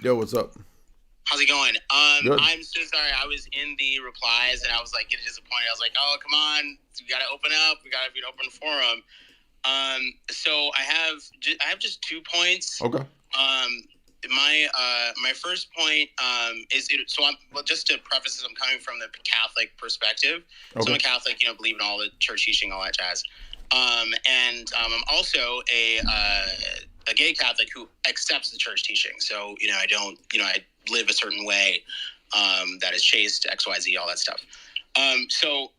Yo, what's up? How's it going? Good. I'm so sorry. I was in the replies and I was like getting disappointed. I was like, "Oh, come on, we gotta open up. We gotta be an open forum." So I have just 2 points. Okay. My first point is so I'm well. Just to preface this, I'm coming from the Catholic perspective. So I'm a Okay. Catholic, believe in all the church teaching, all that jazz. I'm also a gay Catholic who accepts the church teaching. So I don't I live a certain way that is chaste, X, Y, Z, all that stuff. So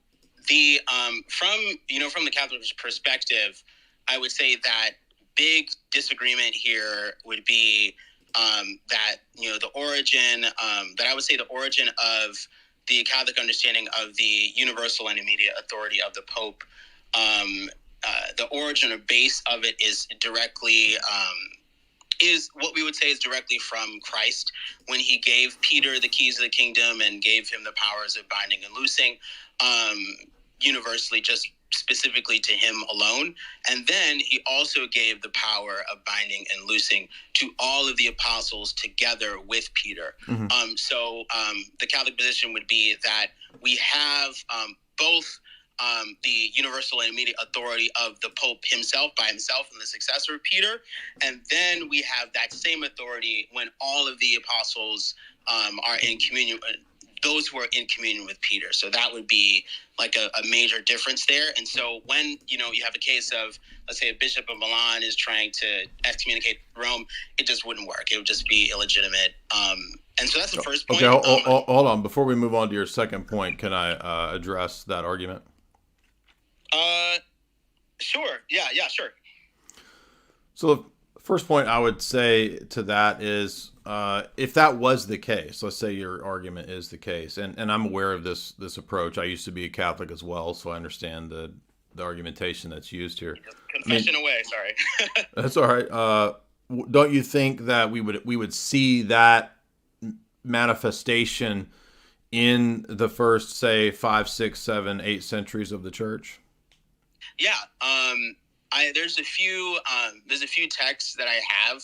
the from the Catholic perspective, I would say that big disagreement here would be that the origin that I would say the origin of the Catholic understanding of the universal and immediate authority of the Pope. The origin or base of it is what we would say is directly from Christ when he gave Peter the keys of the kingdom and gave him the powers of binding and loosing, universally, just specifically to him alone. And then he also gave the power of binding and loosing to all of the apostles together with Peter. Mm-hmm. The Catholic position would be that we have both the universal and immediate authority of the Pope himself by himself and the successor of Peter. And then we have that same authority when all of the apostles are in communion, those who are in communion with Peter. So that would be like a major difference there. And so when, you have a case of, let's say, a bishop of Milan is trying to excommunicate Rome, it just wouldn't work. It would just be illegitimate. And so that's the first point. Okay. Hold on. Before we move on to your second point, can I address that argument? Sure. Yeah, sure. So the first point I would say to that is, if that was the case, let's say your argument is the case, and I'm aware of this approach. I used to be a Catholic as well, so I understand the argumentation that's used here. Confession away. Sorry. That's all right. Don't you think that we would see that manifestation in the first, say, 5, 6, 7, 8 centuries of the church? Yeah. There's a few texts that I have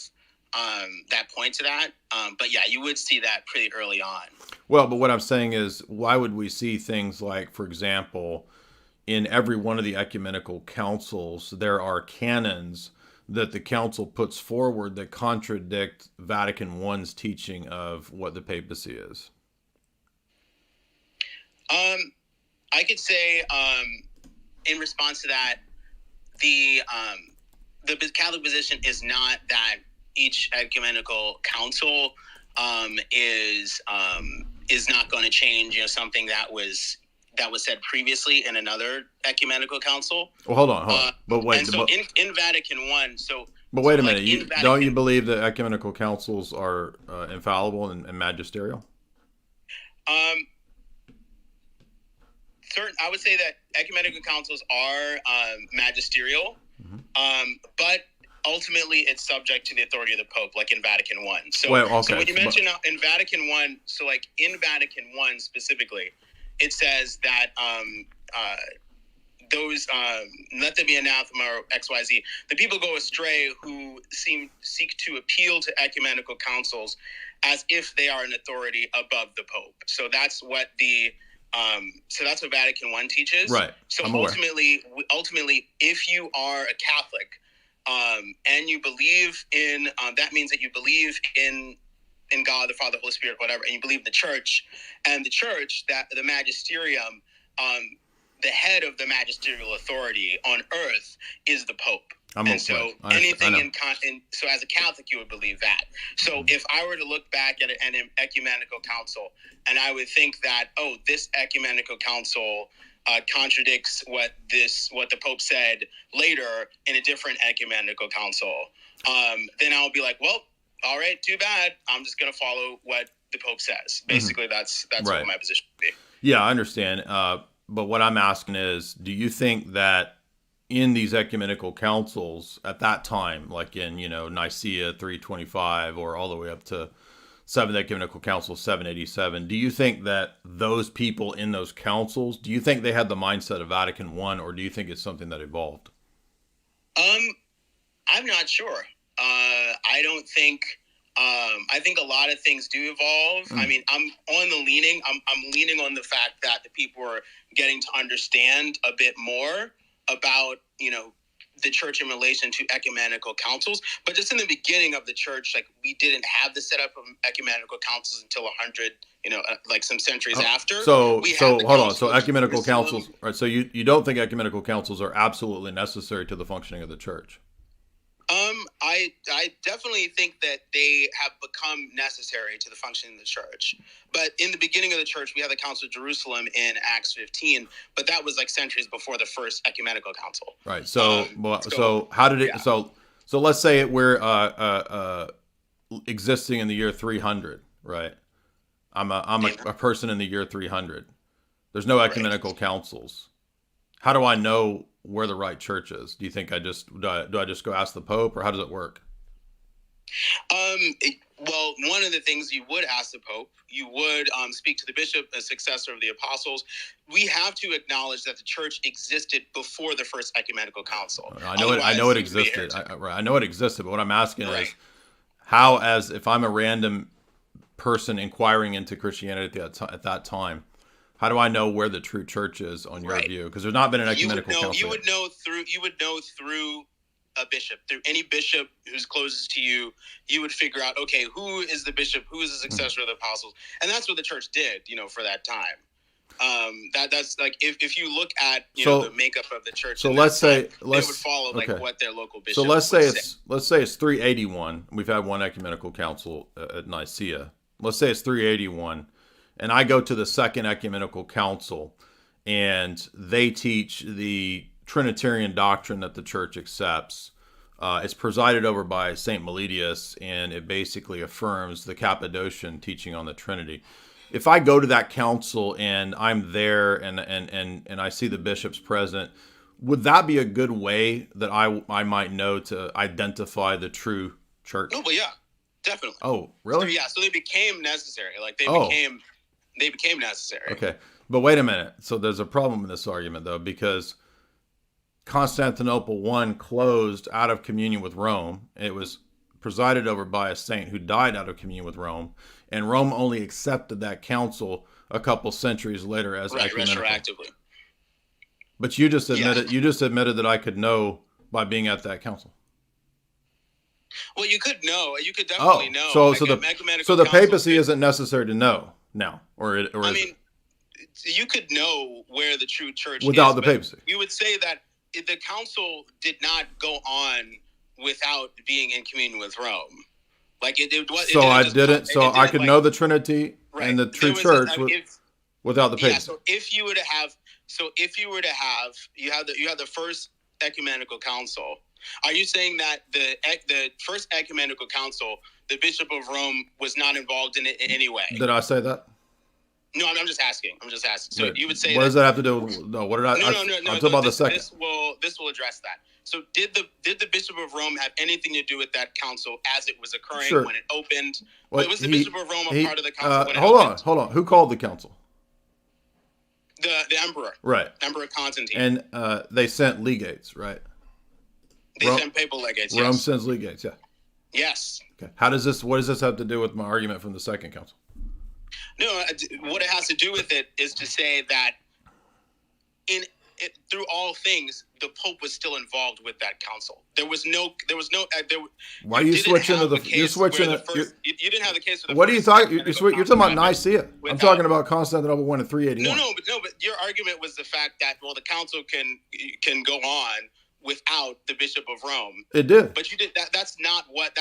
that point to that. But yeah, you would see that pretty early on. Well, but what I'm saying is, why would we see things like, for example, in every one of the ecumenical councils, there are canons that the council puts forward that contradict Vatican I's teaching of what the papacy is? I could say, in response to that, the Catholic position is not that each ecumenical council is not going to change, something that was said previously in another ecumenical council. Well, hold on. But wait. And so in Vatican I, but wait a minute. Don't you believe that ecumenical councils are infallible and magisterial? I would say that ecumenical councils are magisterial, but ultimately it's subject to the authority of the Pope, like in Vatican I. So, so when you mention in Vatican I, so like in Vatican I specifically, it says that those let there be anathema or XYZ. The people go astray who seek to appeal to ecumenical councils as if they are an authority above the Pope. So that's what that's what Vatican I teaches. Right. So ultimately, if you are a Catholic and you believe in, that means that you believe in God, the Father, Holy Spirit, whatever, and you believe in the Church, and the Church, that the magisterium, the head of the magisterial authority on earth is the Pope. So as a Catholic, you would believe that. So if I were to look back at an ecumenical council, and I would think that, this ecumenical council contradicts what the Pope said later in a different ecumenical council, then I'll be like, well, all right, too bad. I'm just going to follow what the Pope says. Basically, that's right. What my position would be. Yeah, I understand. But what I'm asking is, do you think that in these ecumenical councils at that time, like in, Nicaea 325 or all the way up to Seventh Ecumenical Council 787, do you think that those people in those councils, do you think they had the mindset of Vatican I, or do you think it's something that evolved? I'm not sure. I don't think I think a lot of things do evolve. I mean, I'm leaning on the fact that the people are getting to understand a bit more about, the church in relation to ecumenical councils. But just in the beginning of the church, like, we didn't have the setup of ecumenical councils until 100, like some centuries after. So hold on. So of ecumenical Jerusalem. councils, right? So you don't think ecumenical councils are absolutely necessary to the functioning of the church? I definitely think that they have become necessary to the functioning of the church. But in the beginning of the church, we had the Council of Jerusalem in Acts 15, but that was like centuries before the first ecumenical council. Right. So how did it? Yeah. So let's say we're existing in the year 300, right? I'm a person in the year 300. There's no ecumenical councils. How do I know where the right church is? Do you think do I just go ask the Pope, or how does it work? Well, one of the things you would ask the Pope, you would speak to the bishop, a successor of the apostles. We have to acknowledge that the church existed before the first ecumenical council. I know it existed. I know it existed, but what I'm asking is, how, as if I'm a random person inquiring into Christianity at that time, how do I know where the true church is on your view? Because there's not been an ecumenical council. You would know through a bishop, through any bishop who's closest to you. You would figure out, okay, who is the bishop, who is the successor of the apostles, and that's what the church did, for that time. That's like, if you look at the makeup of the church. So let's say they would follow what their local bishop. So let's say it's 381. We've had one ecumenical council at Nicaea. Let's say it's 381. And I go to the Second Ecumenical Council, and they teach the Trinitarian doctrine that the church accepts. It's presided over by Saint Meletius, and it basically affirms the Cappadocian teaching on the Trinity. If I go to that council and I'm there and I see the bishops present, would that be a good way that I might know to identify the true church? Oh, well, yeah, definitely. Oh, really? So they became necessary. Like they became necessary. Okay. But wait a minute. So there's a problem in this argument, though, because Constantinople I closed out of communion with Rome. It was presided over by a saint who died out of communion with Rome. And Rome only accepted that council a couple centuries later as ecumenical. Retroactively. But you just admitted that I could know by being at that council. Well, you could know. You could definitely know. So the papacy isn't necessary to know now, or I mean, you could know where the true church without the papacy. You would say that the council did not go on without being in communion with Rome. Like it was. So I didn't. So I could know the Trinity and the true church without the papacy. Yeah. So if you were to have, you had the first ecumenical council. Are you saying that the first ecumenical council, the Bishop of Rome was not involved in it in any way? Did I say that? No, I'm just asking. So you would say, what does that have to do with? No, what did I? No. I'm talking about the second. This will address that. So did the Bishop of Rome have anything to do with that council as it was occurring when it opened? Was the Bishop of Rome a part of the council? When hold on. Who called the council? The emperor. Right. Emperor Constantine. And they sent legates, right? They send papal legates. Rome sends legates. Yeah. Yes. Okay. What does this have to do with my argument from the second council? No, what it has to do with it is to say that through all things, the Pope was still involved with that council. There was no. Why are you switching to the? You're switching. You didn't have the case. What are you talking? You're talking about Nicaea. I'm talking about Constantinople I in 381. No, but your argument was the fact that the council can go on without the Bishop of Rome. It did. But you did that. That's not what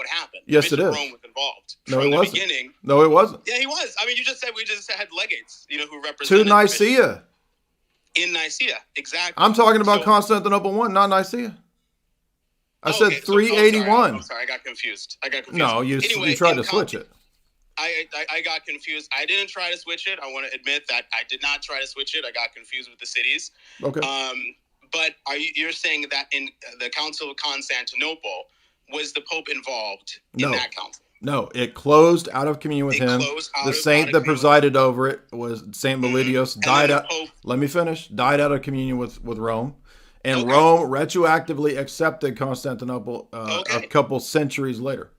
happened. Yes, it is. Bishop of Rome was involved from the beginning. No, it wasn't. Yeah, he was. I mean, you just said we just had legates, who represented to Nicaea. In Nicaea, exactly. I'm talking about Constantinople I, not Nicaea. I said 381. I'm sorry, I got confused. No, you tried to switch it. I got confused. I didn't try to switch it. I want to admit that I did not try to switch it. I got confused with the cities. Okay. But you're saying that in the Council of Constantinople, was the Pope involved in that council? No, it closed out of communion with him. The saint that presided over it was Saint Meletius. Let me finish. Died out of communion with Rome. And Rome retroactively accepted Constantinople a couple centuries later.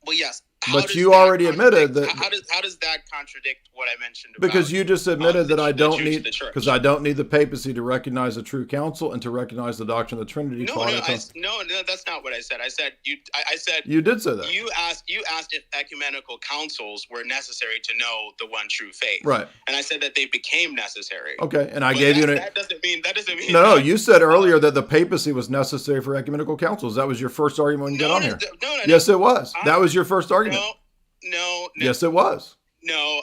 Well, yes. But you already admitted that. How does that contradict what I mentioned? Because you just admitted that I don't need, because I don't need the papacy to recognize the true council and to recognize the doctrine of the Trinity. No, that's not what I said. I said I said you did say that. You asked if ecumenical councils were necessary to know the one true faith, right? And I said that they became necessary. Okay, and I gave you that doesn't mean. No, you said earlier that the papacy was necessary for ecumenical councils. That was your first argument when you got on here. No, yes, it was. That was your first argument. No. Yes, it was. No,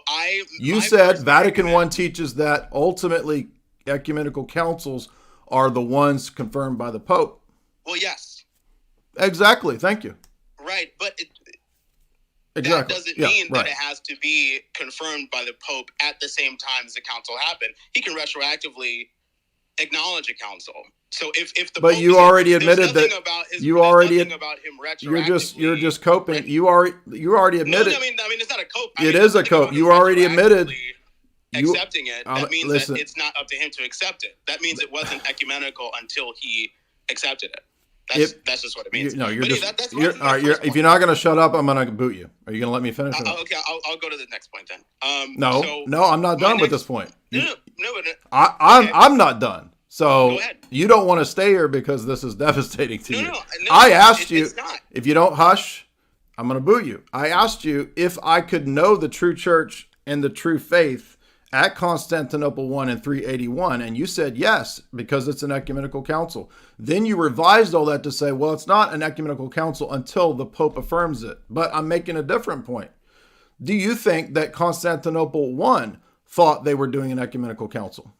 You said Vatican I teaches that ultimately ecumenical councils are the ones confirmed by the Pope. Well, yes. Exactly. Thank you. Right, but exactly. That doesn't mean that it has to be confirmed by the Pope at the same time as the council happened. He can retroactively acknowledge a council. So if the but Pope you already admitted that you already about him retroactively. You're just coping. Right? You already admitted. No, I mean it's not a cope. It is a cope. You already admitted accepting it. That means that it's not up to him to accept it. That means it wasn't ecumenical until he accepted it. That's just what it means. All right. If you're not going to shut up, I'm going to boot you. Are you going to let me finish? Okay, I'll go to the next point then. No, I'm not done with this point. No. I'm not done. So you don't want to stay here because this is devastating to you. No, I asked you if you don't hush, I'm going to boot you. I asked you if I could know the true church and the true faith at Constantinople I in 381, and you said yes because it's an ecumenical council. Then you revised all that to say, well, it's not an ecumenical council until the Pope affirms it. But I'm making a different point. Do you think that Constantinople I thought they were doing an ecumenical council?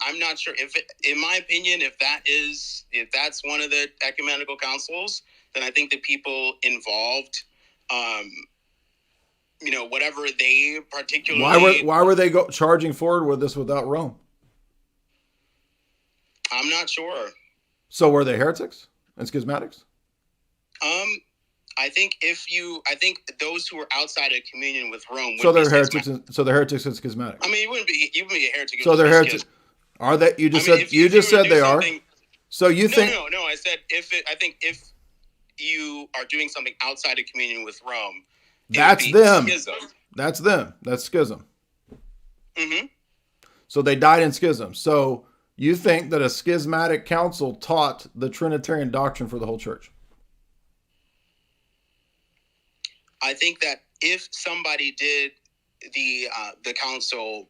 I'm not sure in my opinion, if that's one of the ecumenical councils, then I think the people involved, whatever they particularly. Why were they charging forward with this without Rome? I'm not sure. So were they heretics and schismatics? I think those who are outside of communion with Rome. So they're heretics. So they're heretics and schismatics. I mean, you wouldn't be a heretic. So they're heretics. Are they? You just said they are. So you think? No. I said I think if you are doing something outside of communion with Rome, that's them. Schism. That's them. That's schism. Mm-hmm. So they died in schism. So you think that a schismatic council taught the Trinitarian doctrine for the whole church? I think that if somebody did the council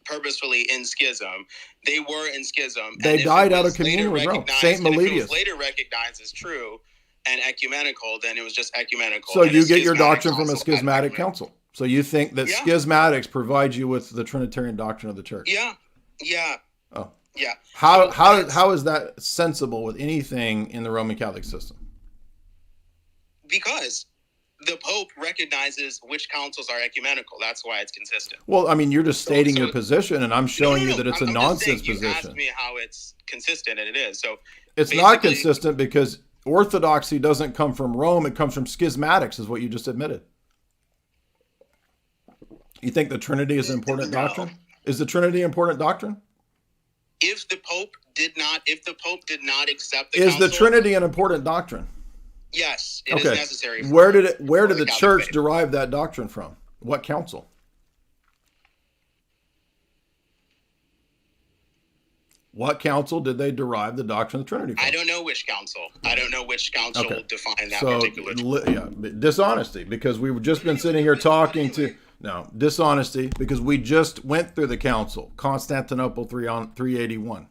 purposefully in schism, they were in schism. They died out of communion with Rome. Saint Meletius. If it was later recognized as true and ecumenical, then it was just ecumenical. So you get your doctrine from a schismatic council. So you think that schismatics provide you with the Trinitarian doctrine of the church? Yeah. Oh. Yeah. How is that sensible with anything in the Roman Catholic system? Because the Pope recognizes which councils are ecumenical. That's why it's consistent. Well, I mean, you're just stating your position, and I'm showing you that it's a nonsense position. You asked me how it's consistent, and it is. So it's not consistent because orthodoxy doesn't come from Rome; it comes from schismatics, is what you just admitted. You think the Trinity is an important doctrine? Is the Trinity important doctrine? If the Pope did not accept is the Trinity an important doctrine? Yes, it is necessary. Where did the church derive that doctrine from? What council? What council did they derive the doctrine of the Trinity from? I don't know which council. Defined that particular. Yeah, dishonesty, because we've just been sitting here talking to. No, dishonesty, because we just went through the council, Constantinople 381.